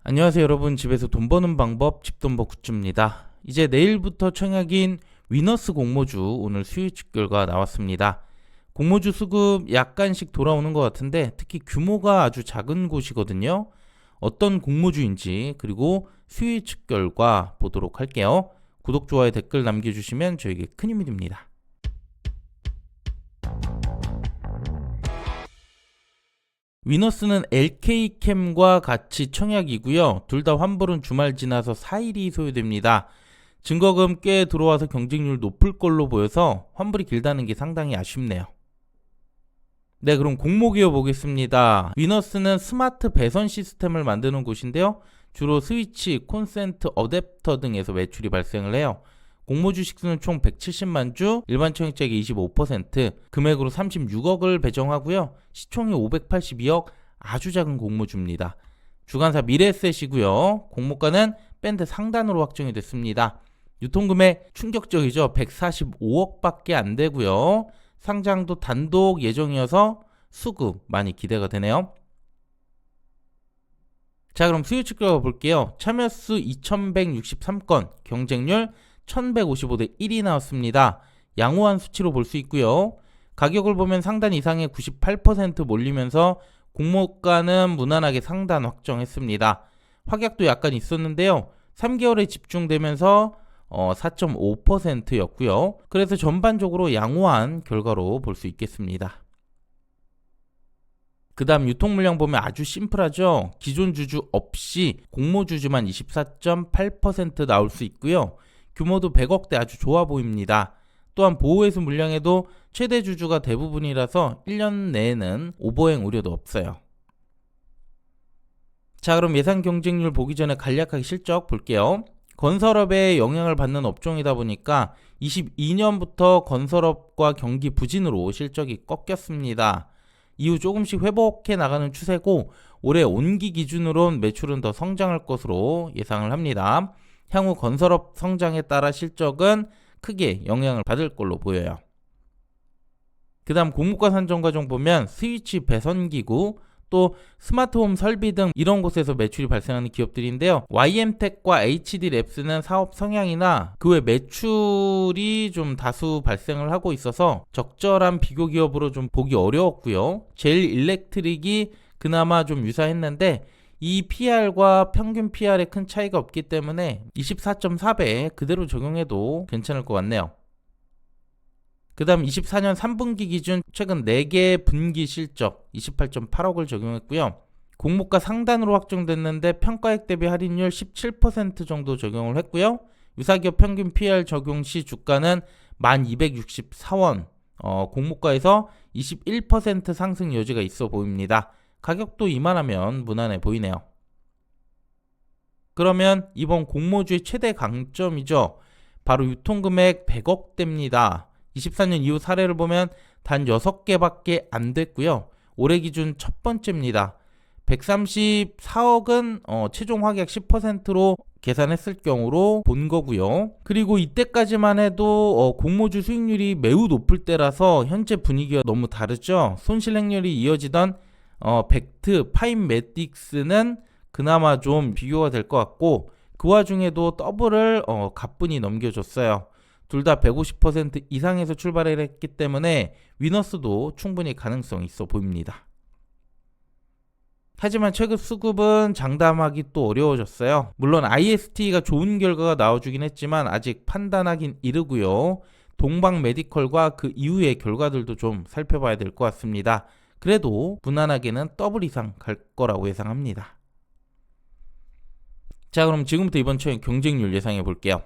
안녕하세요 여러분, 집에서 돈 버는 방법 집돈버 굿즈입니다. 이제 내일부터 청약인 위너스 공모주 오늘 수요 예측 결과 나왔습니다. 공모주 수급 약간씩 돌아오는 것 같은데 특히 규모가 아주 작은 곳이거든요. 어떤 공모주인지 그리고 수요 예측 결과 보도록 할게요. 구독, 좋아요, 댓글 남겨주시면 저에게 큰 힘이 됩니다. 위너스는 LK캠과 같이 청약이고요. 둘 다 환불은 주말 지나서 4일이 소요됩니다. 증거금 꽤 들어와서 경쟁률 높을 걸로 보여서 환불이 길다는 게 상당히 아쉽네요. 네, 그럼 공모기업 보겠습니다. 위너스는 스마트 배선 시스템을 만드는 곳인데요. 주로 스위치, 콘센트, 어댑터 등에서 매출이 발생을 해요. 공모주 식수는 총 170만 주, 일반 청약자에게 25%, 금액으로 36억을 배정하고요. 시총이 582억, 아주 작은 공모주입니다. 주관사 미래에셋이고요. 공모가는 밴드 상단으로 확정이 됐습니다. 유통금액 충격적이죠. 145억밖에 안 되고요. 상장도 단독 예정이어서 수급 많이 기대가 되네요. 자, 그럼 수요 측가 볼게요. 참여수 2163건, 경쟁률 1155대 1이 나왔습니다. 양호한 수치로 볼 수 있고요. 가격을 보면 상단 이상의 98% 몰리면서 공모가는 무난하게 상단 확정했습니다. 확약도 약간 있었는데요. 3개월에 집중되면서 4.5%였고요. 그래서 전반적으로 양호한 결과로 볼 수 있겠습니다. 그 다음 유통 물량 보면 아주 심플하죠. 기존 주주 없이 공모주주만 24.8% 나올 수 있고요. 규모도 100억대 아주 좋아 보입니다. 또한 보호회수 물량에도 최대 주주가 대부분이라서 1년 내에는 오버행 우려도 없어요. 자, 그럼 예상 경쟁률 보기 전에 간략하게 실적 볼게요. 건설업에 영향을 받는 업종이다 보니까 22년부터 건설업과 경기 부진으로 실적이 꺾였습니다. 이후 조금씩 회복해 나가는 추세고 올해 온기 기준으론 매출은 더 성장할 것으로 예상을 합니다. 향후 건설업 성장에 따라 실적은 크게 영향을 받을 걸로 보여요. 그 다음 공모가 산정 과정 보면 스위치 배선기구, 또 스마트홈 설비 등 이런 곳에서 매출이 발생하는 기업들인데요. YM텍과 HD랩스는 사업 성향이나 그 외 매출이 좀 다수 발생을 하고 있어서 적절한 비교 기업으로 좀 보기 어려웠고요. 제일 일렉트릭이 그나마 좀 유사했는데 이 PR과 평균 PR에 큰 차이가 없기 때문에 24.4배 그대로 적용해도 괜찮을 것 같네요. 그 다음 24년 3분기 기준 최근 4개 분기 실적 28.8억을 적용했고요. 공모가 상단으로 확정됐는데 평가액 대비 할인율 17% 정도 적용을 했고요. 유사기업 평균 PR 적용 시 주가는 1264원, 공모가에서 21% 상승 여지가 있어 보입니다. 가격도 이만하면 무난해 보이네요. 그러면 이번 공모주의 최대 강점이죠. 바로 유통금액 100억대입니다. 24년 이후 사례를 보면 단 6개밖에 안 됐고요. 올해 기준 첫 번째입니다. 134억은 최종 확약 10%로 계산했을 경우로 본 거고요. 그리고 이때까지만 해도 공모주 수익률이 매우 높을 때라서 현재 분위기가 너무 다르죠. 손실행렬이 이어지던 벡트, 파인매틱스는 그나마 좀 비교가 될 것 같고 그 와중에도 더블을 가뿐히 넘겨줬어요. 둘 다 150% 이상에서 출발을 했기 때문에 위너스도 충분히 가능성이 있어 보입니다. 하지만 최근 수급은 장담하기 또 어려워졌어요. 물론 IST가 좋은 결과가 나와주긴 했지만 아직 판단하긴 이르고요. 동방메디컬과 그 이후의 결과들도 좀 살펴봐야 될 것 같습니다. 그래도 무난하게는 더블 이상 갈 거라고 예상합니다. 자, 그럼 지금부터 이번 청약 경쟁률 예상해 볼게요.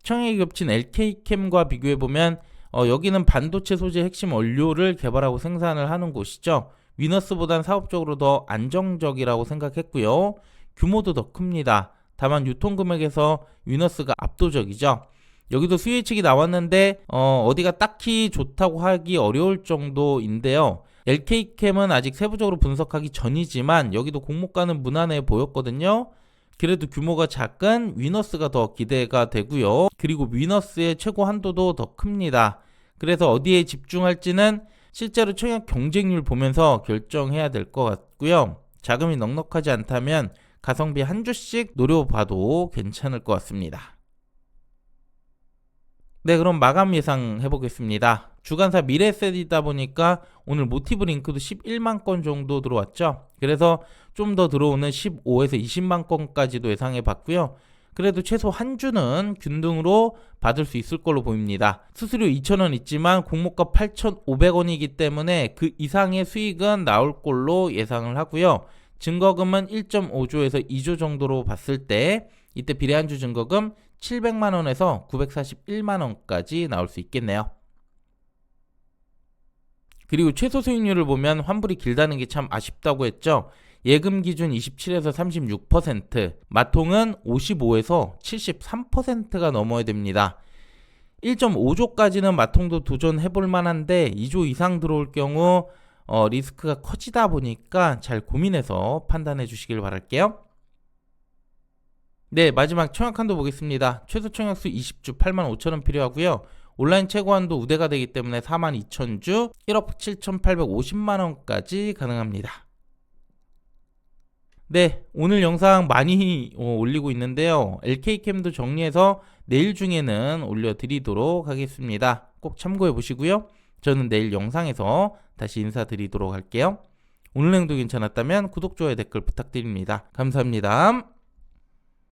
청약이 겹친 LK캠과 비교해보면 여기는 반도체 소재 핵심 원료를 개발하고 생산을 하는 곳이죠. 위너스보단 사업적으로 더 안정적이라고 생각했고요. 규모도 더 큽니다. 다만 유통금액에서 위너스가 압도적이죠. 여기도 수요 예측이 나왔는데 어디가 딱히 좋다고 하기 어려울 정도인데요. LK캠은 아직 세부적으로 분석하기 전이지만 여기도 공모가는 무난해 보였거든요. 그래도 규모가 작은 위너스가 더 기대가 되고요. 그리고 위너스의 최고 한도도 더 큽니다. 그래서 어디에 집중할지는 실제로 청약 경쟁률 보면서 결정해야 될 것 같고요. 자금이 넉넉하지 않다면 가성비 한 주씩 노려봐도 괜찮을 것 같습니다. 네, 그럼 마감 예상 해보겠습니다. 주간사 미래에셋이다 보니까 오늘 모티브 링크도 11만 건 정도 들어왔죠. 그래서 좀 더 들어오는 15에서 20만 건까지도 예상해 봤고요. 그래도 최소 한 주는 균등으로 받을 수 있을 걸로 보입니다. 수수료 2,000원 있지만 공모가 8,500원이기 때문에 그 이상의 수익은 나올 걸로 예상을 하고요. 증거금은 1.5조에서 2조 정도로 봤을 때 이때 비례한주 증거금 700만원에서 941만원까지 나올 수 있겠네요. 그리고 최소 수익률을 보면 환불이 길다는 게 참 아쉽다고 했죠. 예금 기준 27에서 36%, 마통은 55에서 73%가 넘어야 됩니다. 1.5조까지는 마통도 도전해볼 만한데 2조 이상 들어올 경우 리스크가 커지다 보니까 잘 고민해서 판단해 주시길 바랄게요. 네, 마지막 청약한도 보겠습니다. 최소 청약수 20주 85,000원 필요하고요. 온라인 최고한도 우대가 되기 때문에 42,000주 1억 7,850만원까지 가능합니다. 네, 오늘 영상 많이 올리고 있는데요. LK캠도 정리해서 내일 중에는 올려드리도록 하겠습니다. 꼭 참고해 보시고요. 저는 내일 영상에서 다시 인사드리도록 할게요. 오늘 내용도 괜찮았다면 구독, 좋아요, 댓글 부탁드립니다. 감사합니다.